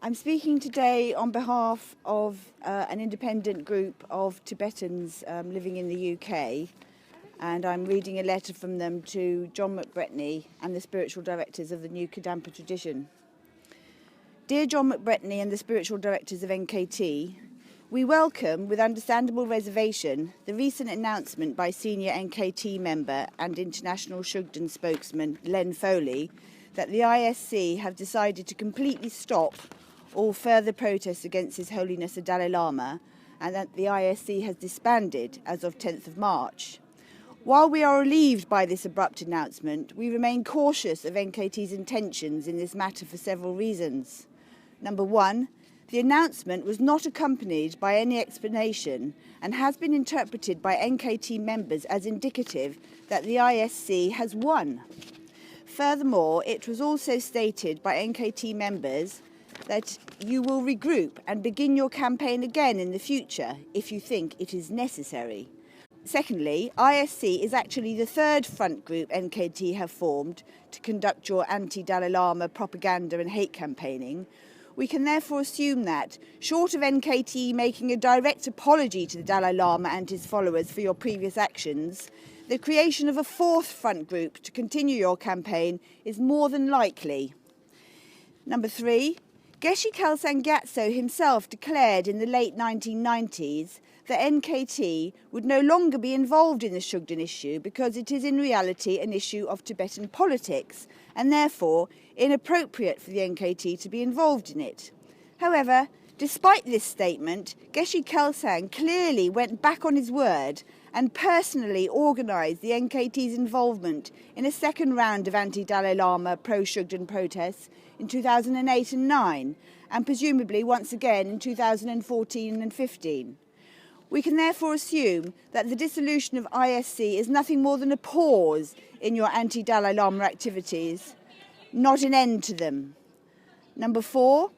I'm speaking today on behalf of an independent group of Tibetans living in the UK, and I'm reading a letter from them to John McBretney and the spiritual directors of the new Kadampa tradition. Dear John McBretney and the spiritual directors of NKT, we welcome, with understandable reservation, the recent announcement by senior NKT member and international Shugden spokesman Len Foley that the ISC have decided to completely stop all further protests against His Holiness the Dalai Lama, and that the ISC has disbanded as of 10th of March. While we are relieved by this abrupt announcement, we remain cautious of NKT's intentions in this matter for several reasons. Number one, the announcement was not accompanied by any explanation and has been interpreted by NKT members as indicative that the ISC has won. Furthermore, it was also stated by NKT members that you will regroup and begin your campaign again in the future if you think it is necessary. Secondly, ISC is actually the third front group NKT have formed to conduct your anti-Dalai Lama propaganda and hate campaigning. We can therefore assume that, short of NKT making a direct apology to the Dalai Lama and his followers for your previous actions, the creation of a fourth front group to continue your campaign is more than likely. Number three, Geshe Kelsang Gyatso himself declared in the late 1990s that NKT would no longer be involved in the Shugden issue because it is in reality an issue of Tibetan politics and therefore inappropriate for the NKT to be involved in it. However, despite this statement, Geshe Kelsang clearly went back on his word and personally organised the NKT's involvement in a second round of anti-Dalai Lama pro-Shugden protests in 2008 and 9, and presumably once again in 2014 and 15. We can therefore assume that the dissolution of ISC is nothing more than a pause in your anti-Dalai Lama activities, not an end to them. Number four,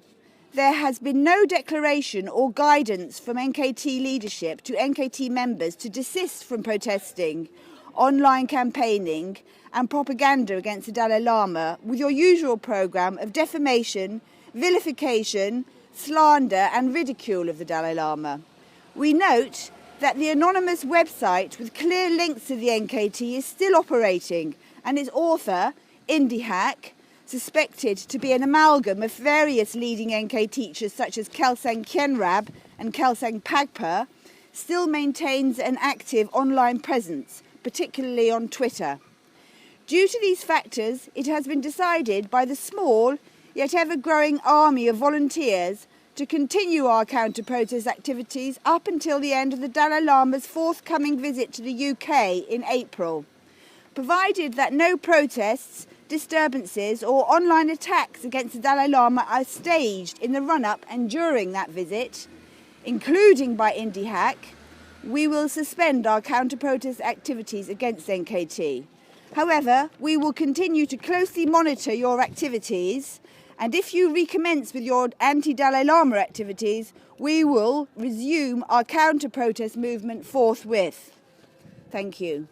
there has been no declaration or guidance from NKT leadership to NKT members to desist from protesting, online campaigning and propaganda against the Dalai Lama with your usual programme of defamation, vilification, slander and ridicule of the Dalai Lama. We note that the anonymous website with clear links to the NKT is still operating, and its author, Indie Hack, suspected to be an amalgam of various leading NK teachers such as Kelsang Khenrab and Kelsang Pagpa, still maintains an active online presence, particularly on Twitter. Due to these factors, it has been decided by the small yet ever-growing army of volunteers to continue our counter-protest activities up until the end of the Dalai Lama's forthcoming visit to the UK in April. Provided that no protests, disturbances or online attacks against the Dalai Lama are staged in the run-up and during that visit, including by Indie Hack, we will suspend our counter-protest activities against NKT. However, we will continue to closely monitor your activities, and if you recommence with your anti-Dalai Lama activities, we will resume our counter-protest movement forthwith. Thank you.